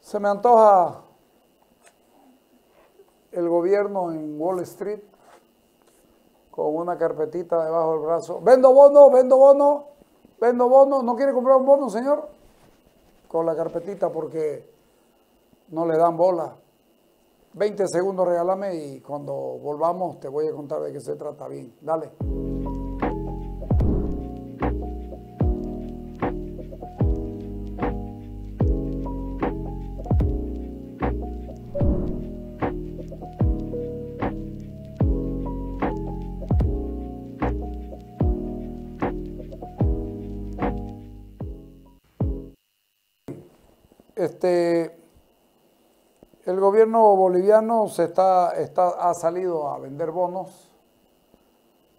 Se me antoja el gobierno en Wall Street con una carpetita debajo del brazo. Vendo bono, vendo bono, vendo bono. ¿No quiere comprar un bono, señor? Con la carpetita porque no le dan bola. 20 segundos regálame y cuando volvamos te voy a contar de qué se trata bien. Dale. El gobierno boliviano ha salido a vender bonos,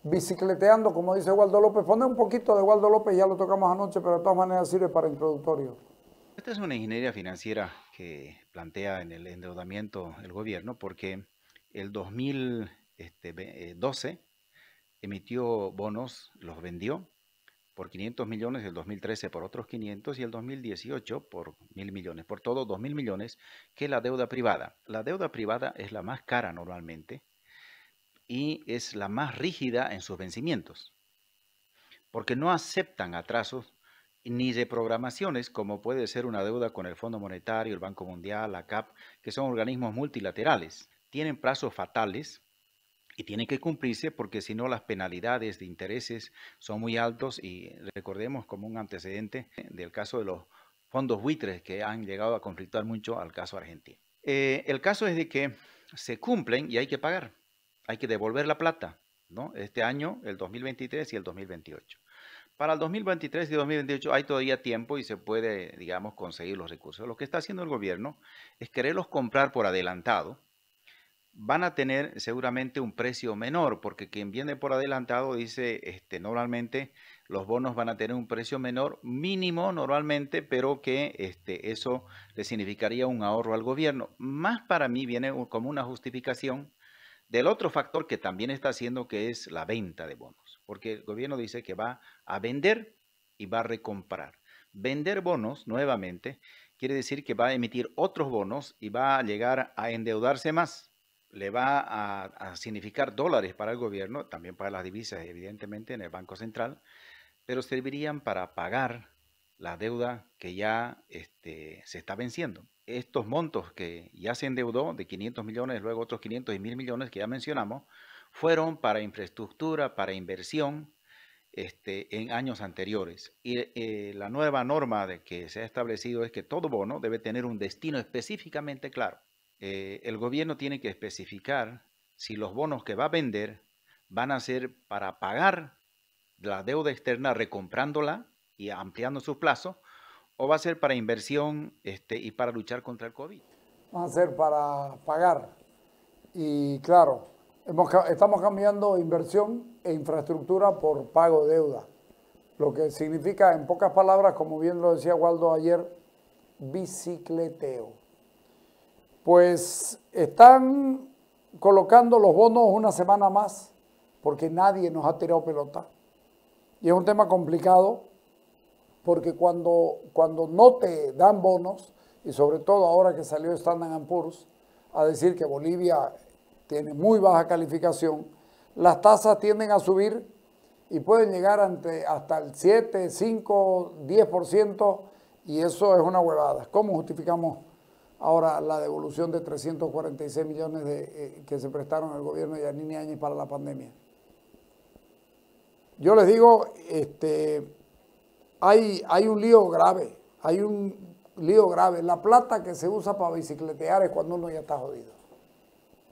bicicleteando, como dice Waldo López. Pone un poquito de Waldo López, ya lo tocamos anoche, pero de todas maneras sirve para introductorio. Esta es una ingeniería financiera que plantea en el endeudamiento el gobierno porque el 2012 emitió bonos, los vendió por 500 millones, el 2013 por otros 500 y el 2018 por 1.000 millones, por todo 2.000 millones, que es la deuda privada. La deuda privada es la más cara normalmente y es la más rígida en sus vencimientos, porque no aceptan atrasos ni reprogramaciones como puede ser una deuda con el Fondo Monetario, el Banco Mundial, la CAP, que son organismos multilaterales. Tienen plazos fatales y tienen que cumplirse porque si no las penalidades de intereses son muy altos y recordemos como un antecedente del caso de los fondos buitres que han llegado a conflictuar mucho al caso argentino. El caso es de que se cumplen y hay que pagar, hay que devolver la plata, ¿no? Este año, el 2023 y el 2028. Para el 2023 y 2028 hay todavía tiempo y se puede, digamos, conseguir los recursos. Lo que está haciendo el gobierno es quererlos comprar por adelantado. Van a tener seguramente un precio menor, porque quien viene por adelantado dice, normalmente los bonos van a tener un precio menor, mínimo normalmente, pero que eso le significaría un ahorro al gobierno. Más para mí viene como una justificación del otro factor que también está haciendo, que es la venta de bonos, porque el gobierno dice que va a vender y va a recomprar. Vender bonos nuevamente quiere decir que va a emitir otros bonos y va a llegar a endeudarse más. Le va a significar dólares para el gobierno, también para las divisas, evidentemente, en el Banco Central, pero servirían para pagar la deuda que ya se está venciendo. Estos montos que ya se endeudó de 500 millones, luego otros 500 y 1.000 millones que ya mencionamos, fueron para infraestructura, para inversión en años anteriores. Y la nueva norma de que se ha establecido es que todo bono debe tener un destino específicamente claro. El gobierno tiene que especificar si los bonos que va a vender van a ser para pagar la deuda externa recomprándola y ampliando su plazo, o va a ser para inversión y para luchar contra el COVID. Van a ser para pagar. Y claro, estamos cambiando inversión e infraestructura por pago de deuda. Lo que significa, en pocas palabras, como bien lo decía Waldo ayer, bicicleteo. Pues están colocando los bonos una semana más porque nadie nos ha tirado pelota. Y es un tema complicado porque cuando no te dan bonos, y sobre todo ahora que salió Standard & Poor's a decir que Bolivia tiene muy baja calificación, las tasas tienden a subir y pueden llegar hasta el 7, 5, 10%, y eso es una huevada. ¿Cómo justificamos ahora la devolución de 346 millones que se prestaron al gobierno de Yanine Áñez para la pandemia? Yo les digo, hay un lío grave, hay un lío grave. La plata que se usa para bicicletear es cuando uno ya está jodido.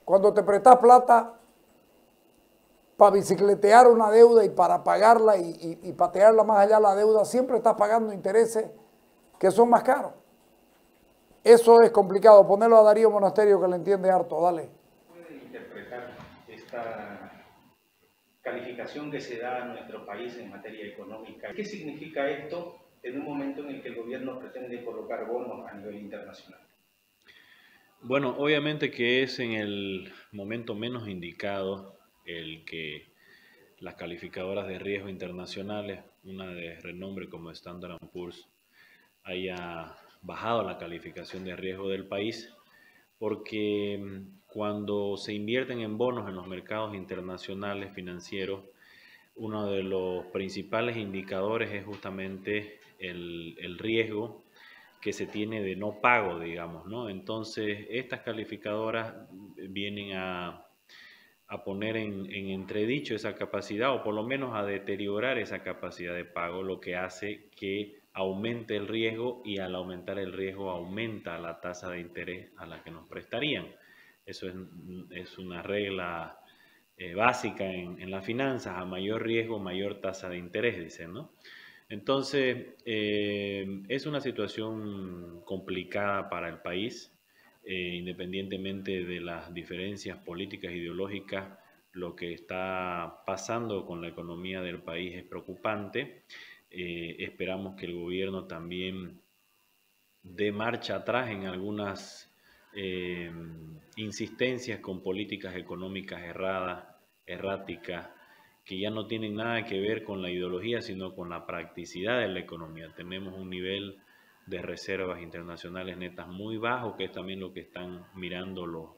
Cuando te prestas plata para bicicletear una deuda y para pagarla y patearla más allá la deuda, siempre estás pagando intereses que son más caros. Eso es complicado. Ponerlo a Darío Monasterio, que le entiende harto. Dale. ¿Puede interpretar esta calificación que se da a nuestro país en materia económica? ¿Qué significa esto en un momento en el que el gobierno pretende colocar bonos a nivel internacional? Bueno, obviamente que es en el momento menos indicado el que las calificadoras de riesgo internacionales, una de renombre como Standard & Poor's, haya bajado la calificación de riesgo del país, porque cuando se invierten en bonos en los mercados internacionales financieros, uno de los principales indicadores es justamente el riesgo que se tiene de no pago, digamos, ¿no? Entonces, estas calificadoras vienen a poner en entredicho esa capacidad, o por lo menos a deteriorar esa capacidad de pago, lo que hace que aumente el riesgo, y al aumentar el riesgo aumenta la tasa de interés a la que nos prestarían. Eso es una regla básica en las finanzas: a mayor riesgo, mayor tasa de interés, dicen, ¿no? Entonces, es una situación complicada para el país, independientemente de las diferencias políticas e ideológicas. Lo que está pasando con la economía del país es preocupante. Esperamos que el gobierno también dé marcha atrás en algunas insistencias con políticas económicas erráticas, que ya no tienen nada que ver con la ideología, sino con la practicidad de la economía. Tenemos un nivel de reservas internacionales netas muy bajo, que es también lo que están mirando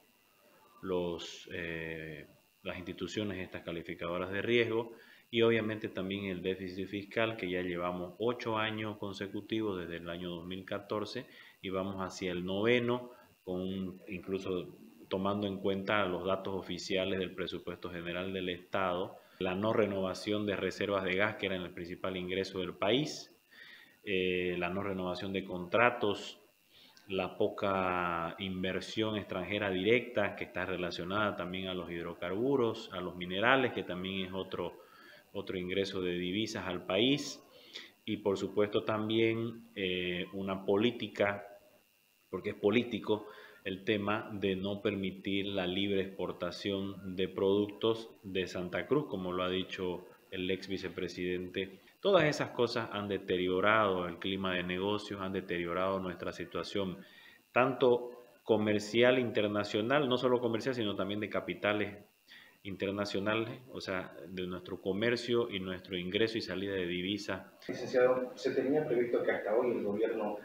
las instituciones, estas calificadoras de riesgo, y obviamente también el déficit fiscal, que ya llevamos 8 años consecutivos desde el año 2014 y vamos hacia el 9º, incluso tomando en cuenta los datos oficiales del presupuesto general del Estado, la no renovación de reservas de gas, que eran el principal ingreso del país, la no renovación de contratos, la poca inversión extranjera directa, que está relacionada también a los hidrocarburos, a los minerales, que también es otro ingreso de divisas al país, y por supuesto también una política, porque es político el tema de no permitir la libre exportación de productos de Santa Cruz, como lo ha dicho el ex vicepresidente. Todas esas cosas han deteriorado el clima de negocios, han deteriorado nuestra situación, tanto comercial internacional, no solo comercial, sino también de capitales internacionales, o sea, de nuestro comercio y nuestro ingreso y salida de divisas. Licenciado, se tenía previsto que hasta hoy el gobierno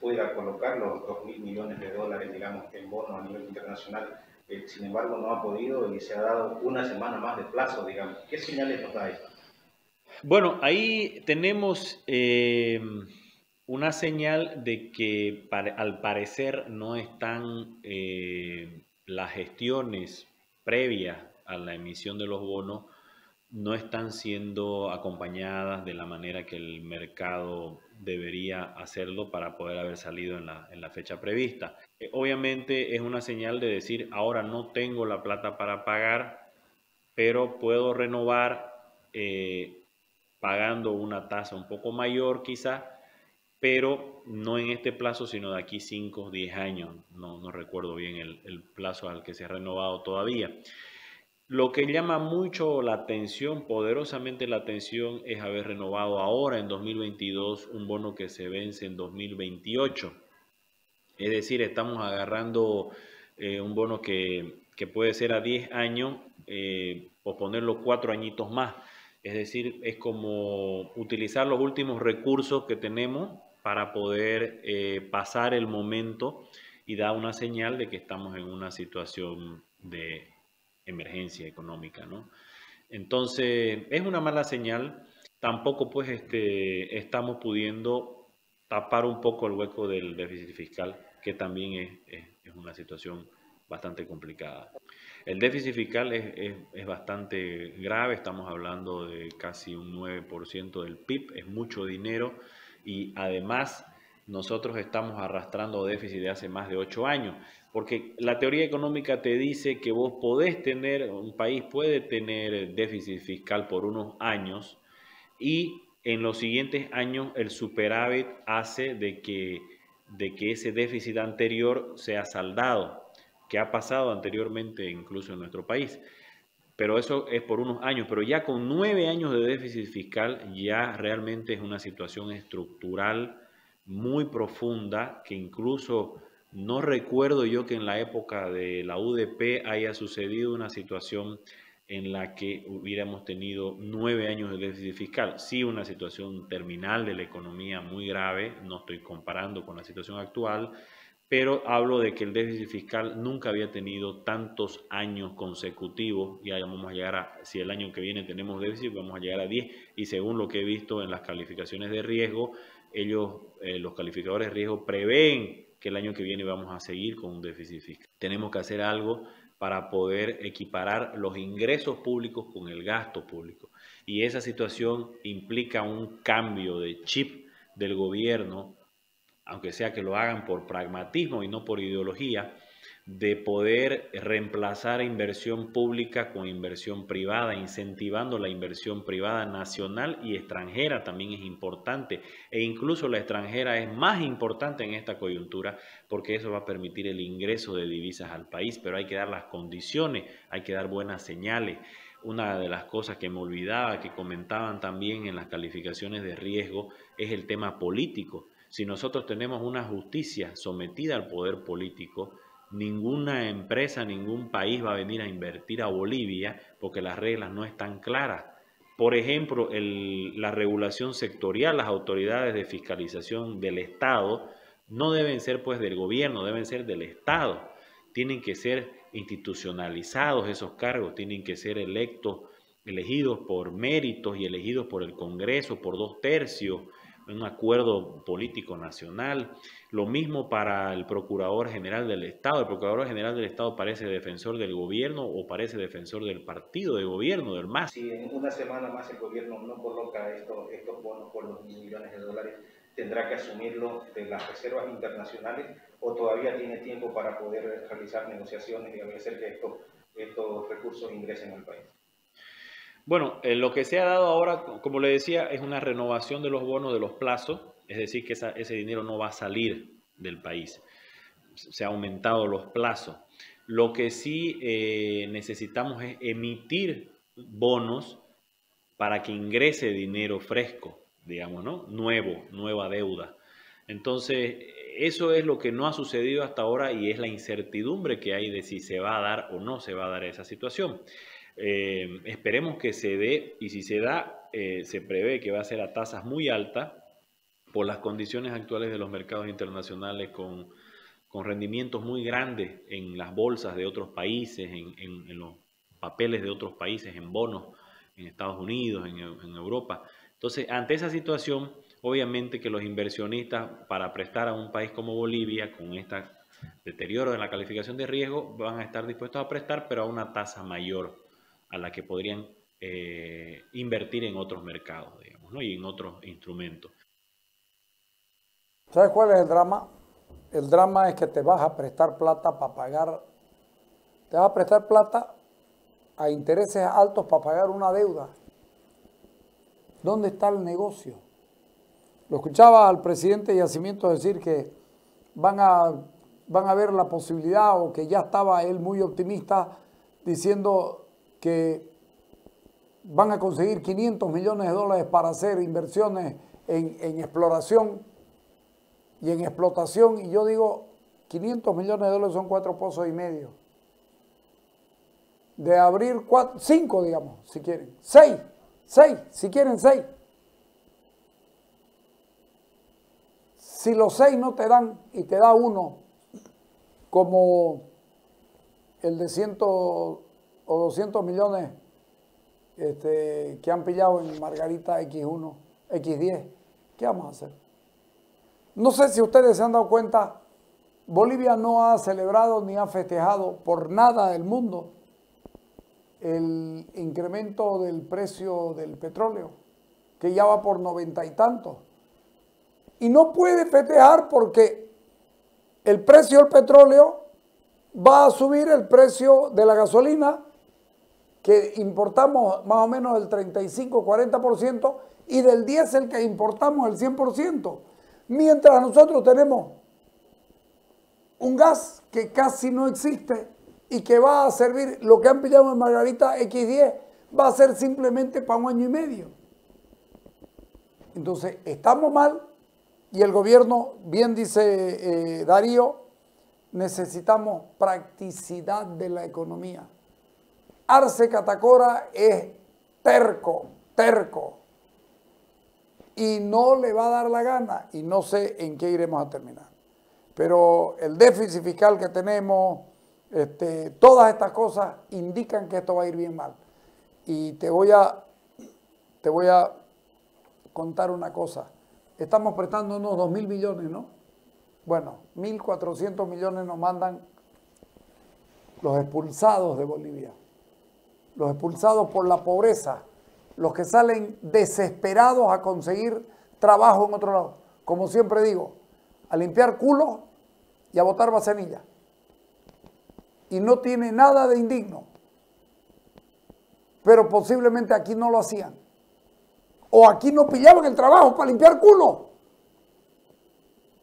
pueda colocar los 2.000 millones de dólares, digamos, en bonos a nivel internacional. Sin embargo, no ha podido y se ha dado una semana más de plazo, digamos. ¿Qué señales nos da esto? Bueno, ahí tenemos una señal de que al parecer no están las gestiones previas a la emisión de los bonos, no están siendo acompañadas de la manera que el mercado debería hacerlo para poder haber salido en la fecha prevista. Obviamente es una señal de decir: ahora no tengo la plata para pagar, pero puedo renovar pagando una tasa un poco mayor quizá, pero no en este plazo, sino de aquí 5 o 10 años. No recuerdo bien el plazo al que se ha renovado todavía. Lo que llama mucho la atención, poderosamente la atención, es haber renovado ahora en 2022 un bono que se vence en 2028. Es decir, estamos agarrando un bono que puede ser a 10 años, o ponerlo 4 añitos más. Es decir, es como utilizar los últimos recursos que tenemos para poder pasar el momento y dar una señal de que estamos en una situación de emergencia económica, ¿no? Entonces, es una mala señal. Tampoco pues estamos pudiendo tapar un poco el hueco del déficit fiscal, que también es una situación bastante complicada. El déficit fiscal es bastante grave, estamos hablando de casi un 9% del PIB, es mucho dinero, y además nosotros estamos arrastrando déficit de hace más de 8 años, porque la teoría económica te dice que vos podés tener, un país puede tener déficit fiscal por unos años, y en los siguientes años el superávit hace de que ese déficit anterior sea saldado, que ha pasado anteriormente incluso en nuestro país. Pero eso es por unos años, pero ya con 9 años de déficit fiscal ya realmente es una situación estructural muy profunda, que incluso no recuerdo yo que en la época de la UDP haya sucedido una situación en la que hubiéramos tenido 9 años de déficit fiscal. Sí, una situación terminal de la economía muy grave, no estoy comparando con la situación actual, pero hablo de que el déficit fiscal nunca había tenido tantos años consecutivos. Ya vamos a llegar a, si el año que viene tenemos déficit, vamos a llegar a 10, y según lo que he visto en las calificaciones de riesgo, ellos, los calificadores de riesgo, prevén que el año que viene vamos a seguir con un déficit fiscal. Tenemos que hacer algo para poder equiparar los ingresos públicos con el gasto público. Y esa situación implica un cambio de chip del gobierno, aunque sea que lo hagan por pragmatismo y no por ideología, de poder reemplazar inversión pública con inversión privada, incentivando la inversión privada nacional y extranjera también es importante, e incluso la extranjera es más importante en esta coyuntura porque eso va a permitir el ingreso de divisas al país, pero hay que dar las condiciones, hay que dar buenas señales. Una de las cosas que me olvidaba, que comentaban también en las calificaciones de riesgo, es el tema político. Si nosotros tenemos una justicia sometida al poder político, ninguna empresa, ningún país va a venir a invertir a Bolivia porque las reglas no están claras. Por ejemplo, la regulación sectorial, las autoridades de fiscalización del Estado no deben ser pues del gobierno, deben ser del Estado. Tienen que ser institucionalizados esos cargos, tienen que ser elegidos por méritos y elegidos por el Congreso por 2/3, un acuerdo político nacional. Lo mismo para el Procurador General del Estado. El Procurador General del Estado parece defensor del gobierno o parece defensor del partido de gobierno, del MAS. Si en una semana más el gobierno no coloca estos bonos por los millones de dólares, ¿tendrá que asumirlo de las reservas internacionales o todavía tiene tiempo para poder realizar negociaciones y hacer que estos recursos ingresen al país? Bueno, lo que se ha dado ahora, como le decía, es una renovación de los bonos de los plazos, es decir, que ese dinero no va a salir del país. Se han aumentado los plazos. Lo que sí necesitamos es emitir bonos para que ingrese dinero fresco, digamos, ¿no? Nueva deuda. Entonces, eso es lo que no ha sucedido hasta ahora y es la incertidumbre que hay de si se va a dar o no se va a dar esa situación. Esperemos que se dé, y si se da, se prevé que va a ser a tasas muy altas por las condiciones actuales de los mercados internacionales con rendimientos muy grandes en las bolsas de otros países, en los papeles de otros países, en bonos en Estados Unidos, en Europa. Entonces, ante esa situación, obviamente que los inversionistas para prestar a un país como Bolivia, con este deterioro en la calificación de riesgo, van a estar dispuestos a prestar, pero a una tasa mayor a la que podrían invertir en otros mercados, digamos, ¿no? Y en otros instrumentos. ¿Sabes cuál es el drama? El drama es que te vas a prestar plata para pagar, te vas a prestar plata a intereses altos para pagar una deuda. ¿Dónde está el negocio? Lo escuchaba al presidente Yacimiento decir que van a ver la posibilidad, o que ya estaba él muy optimista diciendo que van a conseguir 500 millones de dólares para hacer inversiones en exploración y en explotación. Y yo digo, 500 millones de dólares son 4,5 pozos. De abrir 5, digamos, si quieren. 6, si quieren 6. Si los 6 no te dan y te da uno, como el de 100 o 200 millones que han pillado en Margarita X1, X10, ¿qué vamos a hacer? No sé si ustedes se han dado cuenta, Bolivia no ha celebrado ni ha festejado por nada del mundo el incremento del precio del petróleo, que ya va por 90 y tantos. Y no puede festejar porque el precio del petróleo va a subir el precio de la gasolina, que importamos más o menos el 35-40%, y del diésel que importamos el 100%. Mientras nosotros tenemos un gas que casi no existe y que va a servir, lo que han pillado en Margarita X10, va a ser simplemente para 1 año y medio. Entonces, estamos mal, y el gobierno, bien dice Darío, necesitamos practicidad de la economía. Arce Catacora es terco, y no le va a dar la gana, y no sé en qué iremos a terminar. Pero el déficit fiscal que tenemos, todas estas cosas indican que esto va a ir bien mal. Y te voy a contar una cosa. Estamos prestando unos 2.000 millones, ¿no? Bueno, 1.400 millones nos mandan los expulsados de Bolivia, los expulsados por la pobreza, los que salen desesperados a conseguir trabajo en otro lado. Como siempre digo, a limpiar culos y a botar vasenilla. Y no tiene nada de indigno. Pero posiblemente aquí no lo hacían. O aquí no pillaban el trabajo para limpiar culos.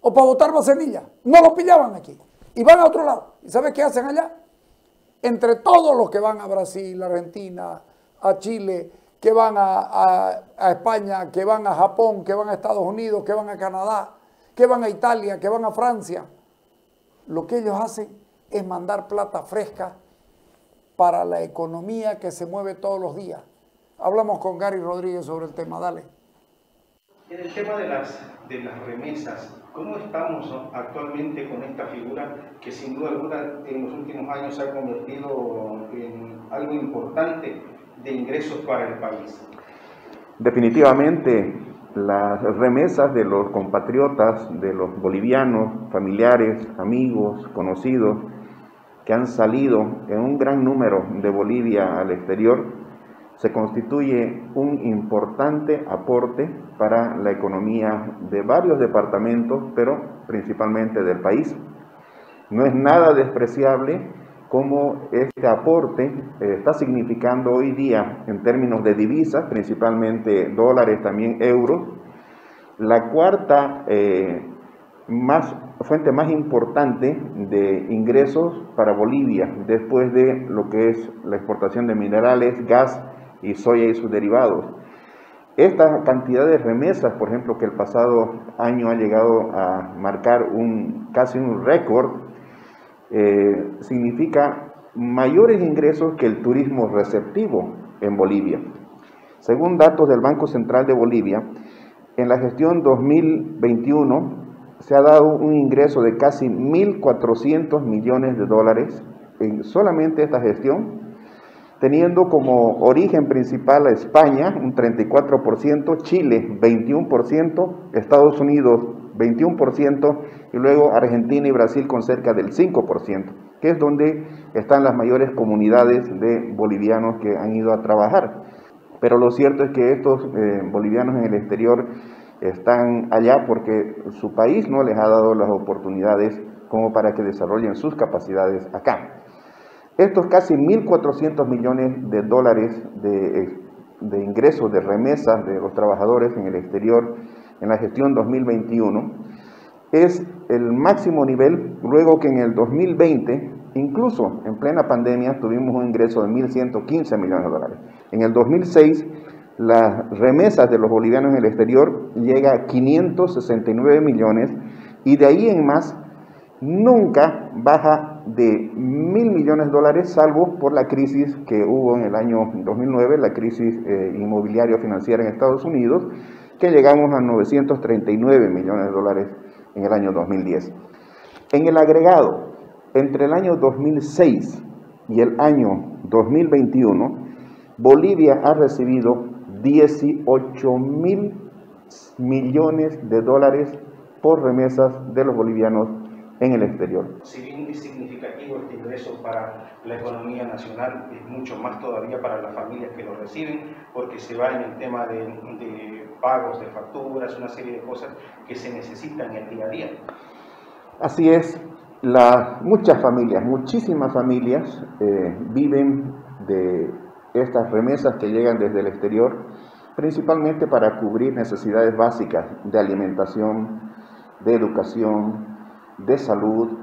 O para botar vasenilla. No lo pillaban aquí. Y van a otro lado. ¿Y sabes qué hacen allá? Entre todos los que van a Brasil, Argentina, a Chile, que van a España, que van a Japón, que van a Estados Unidos, que van a Canadá, que van a Italia, que van a Francia, lo que ellos hacen es mandar plata fresca para la economía que se mueve todos los días. Hablamos con Gary Rodríguez sobre el tema, dale. En el tema de las remesas, ¿cómo estamos actualmente con esta figura que sin duda alguna en los últimos años se ha convertido en algo importante de ingresos para el país? Definitivamente las remesas de los compatriotas, de los bolivianos, familiares, amigos, conocidos, que han salido en un gran número de Bolivia al exterior, se constituye un importante aporte para la economía de varios departamentos, pero principalmente del país. No es nada despreciable cómo este aporte está significando hoy día en términos de divisas, principalmente dólares, también euros, la cuarta fuente más importante de ingresos para Bolivia, después de lo que es la exportación de minerales, gas y soya y sus derivados. Esta cantidad de remesas, por ejemplo, que el pasado año ha llegado a marcar casi un récord, significa mayores ingresos que el turismo receptivo en Bolivia. Según datos del Banco Central de Bolivia, en la gestión 2021 se ha dado un ingreso de casi 1.400 millones de dólares en solamente esta gestión, teniendo como origen principal a España, un 34%, Chile, 21%, Estados Unidos, 21%, y luego Argentina y Brasil con cerca del 5%, que es donde están las mayores comunidades de bolivianos que han ido a trabajar. Pero lo cierto es que estos bolivianos en el exterior están allá porque su país no les ha dado las oportunidades como para que desarrollen sus capacidades acá. Estos casi 1.400 millones de dólares de ingresos, de remesas de los trabajadores en el exterior en la gestión 2021 es el máximo nivel, luego que en el 2020, incluso en plena pandemia, tuvimos un ingreso de 1.115 millones de dólares. En el 2006, las remesas de los bolivianos en el exterior llega a 569 millones y de ahí en más nunca baja de 1.000 millones de dólares, salvo por la crisis que hubo en el año 2009, la crisis inmobiliario-financiera en Estados Unidos, que llegamos a 939 millones de dólares en el año 2010. En el agregado, entre el año 2006 y el año 2021, Bolivia ha recibido 18.000 millones de dólares por remesas de los bolivianos en el exterior. Si bien es significativo este ingreso para la economía nacional, es mucho más todavía para las familias que lo reciben, porque se va en el tema de pagos, de facturas, una serie de cosas que se necesitan en el día a día. Así es, muchas familias, muchísimas familias viven de estas remesas que llegan desde el exterior, principalmente para cubrir necesidades básicas de alimentación, de educación, de salud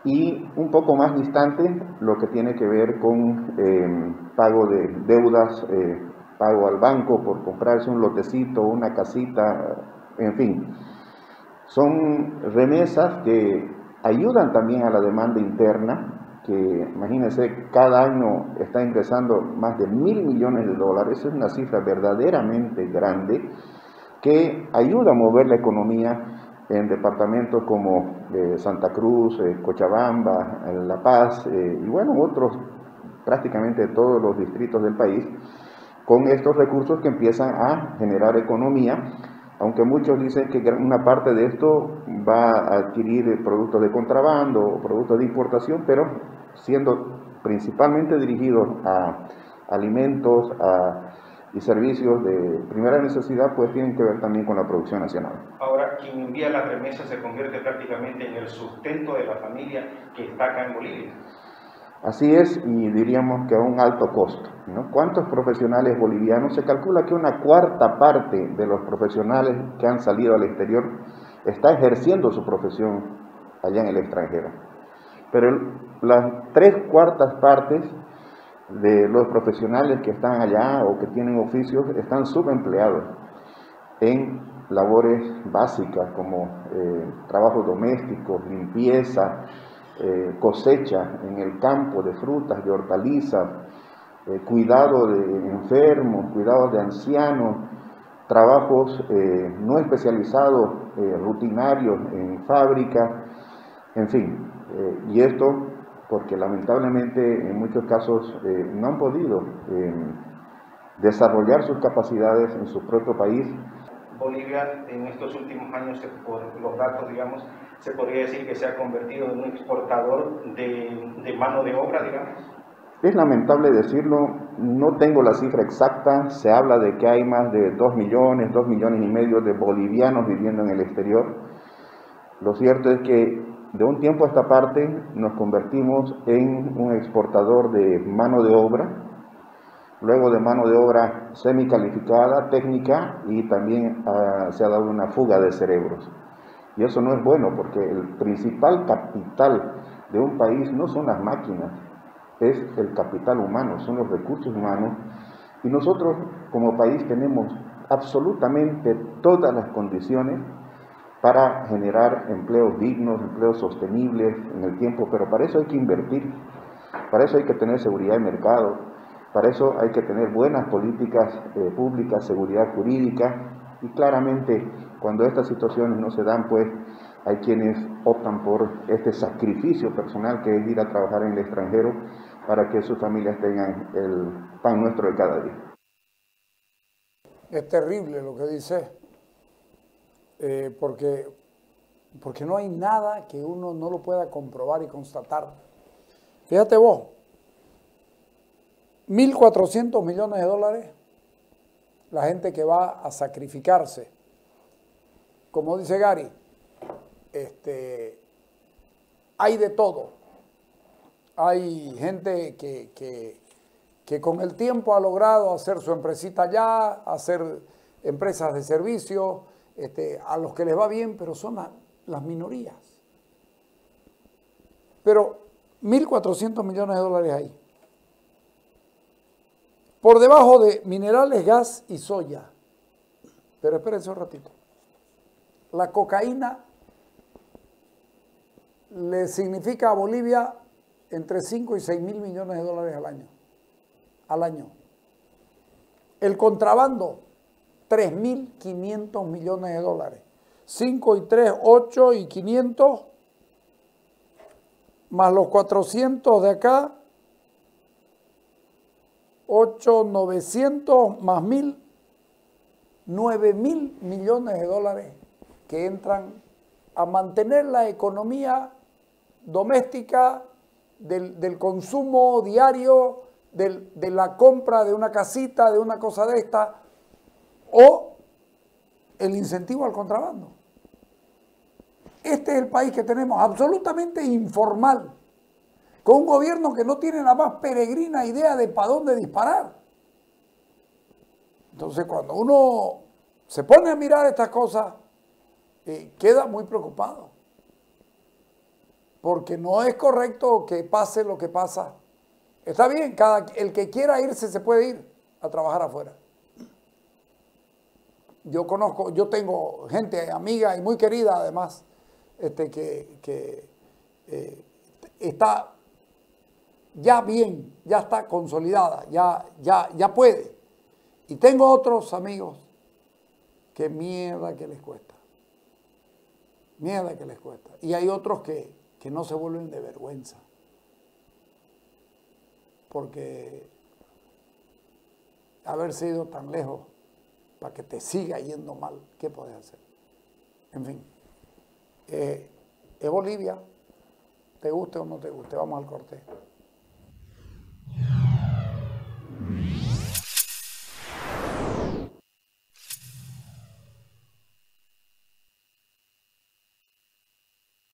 y un poco más distante lo que tiene que ver con pago de deudas, pago al banco por comprarse un lotecito, una casita, en fin. Son remesas que ayudan también a la demanda interna, que imagínense, cada año está ingresando más de 1.000 millones de dólares, es una cifra verdaderamente grande que ayuda a mover la economía en departamentos como Santa Cruz, Cochabamba, La Paz y bueno, otros, prácticamente todos los distritos del país, con estos recursos que empiezan a generar economía, aunque muchos dicen que una parte de esto va a adquirir productos de contrabando o productos de importación, pero siendo principalmente dirigidos a alimentos y servicios de primera necesidad, pues tienen que ver también con la producción nacional. Ahora, quien envía la remesa se convierte prácticamente en el sustento de la familia que está acá en Bolivia. Así es, y diríamos que a un alto costo, ¿no? ¿Cuántos profesionales bolivianos? Se calcula que una cuarta parte de los profesionales que han salido al exterior está ejerciendo su profesión allá en el extranjero. Pero las 3/4 partes de los profesionales que están allá o que tienen oficios están subempleados en labores básicas como trabajos domésticos, limpieza, cosecha en el campo de frutas, de hortalizas, cuidado de enfermos, cuidado de ancianos, trabajos no especializados, rutinarios en fábrica, en fin, y esto porque lamentablemente en muchos casos no han podido desarrollar sus capacidades en su propio país. Bolivia en estos últimos años, por los datos, digamos, se podría decir que se ha convertido en un exportador de mano de obra, digamos. Es lamentable decirlo, no tengo la cifra exacta, se habla de que hay más de 2 millones y medio de bolivianos viviendo en el exterior. Lo cierto es que de un tiempo a esta parte nos convertimos en un exportador de mano de obra, luego de mano de obra semicalificada, técnica, y también se ha dado una fuga de cerebros. Y eso no es bueno, porque el principal capital de un país no son las máquinas, es el capital humano, son los recursos humanos. Y nosotros como país tenemos absolutamente todas las condiciones para generar empleos dignos, empleos sostenibles en el tiempo, pero para eso hay que invertir, para eso hay que tener seguridad de mercado, para eso hay que tener buenas políticas públicas, seguridad jurídica, y claramente cuando estas situaciones no se dan, pues hay quienes optan por este sacrificio personal que es ir a trabajar en el extranjero para que sus familias tengan el pan nuestro de cada día. Es terrible lo que dice, porque no hay nada que uno no lo pueda comprobar y constatar. Fíjate vos, 1.400 millones de dólares, la gente que va a sacrificarse. Como dice Gary, hay de todo. Hay gente que con el tiempo ha logrado hacer su empresita allá, hacer empresas de servicio, a los que les va bien, pero son las minorías. Pero 1.400 millones de dólares ahí. Por debajo de minerales, gas y soya. Pero espérense un ratito. La cocaína le significa a Bolivia entre 5 y 6 mil millones de dólares al año. El contrabando, 3.500 millones de dólares. 5 y 3, 8 y 500, más los 400 de acá, 8, 900 más 1.000, 9.000 millones de dólares que entran a mantener la economía doméstica del consumo diario, de la compra de una casita, de una cosa de esta, o el incentivo al contrabando. Este es el país que tenemos, absolutamente informal, con un gobierno que no tiene la más peregrina idea de para dónde disparar. Entonces, cuando uno se pone a mirar estas cosas, queda muy preocupado. Porque no es correcto que pase lo que pasa. Está bien, el que quiera irse se puede ir a trabajar afuera. Yo tengo gente amiga y muy querida además, que está ya bien, ya está consolidada, ya puede. Y tengo otros amigos que mierda que les cuesta. Mierda que les cuesta. Y hay otros que no se vuelven de vergüenza. Porque haberse ido tan lejos para que te siga yendo mal, ¿qué puedes hacer? En fin, es Bolivia, te guste o no te guste, vamos al corte.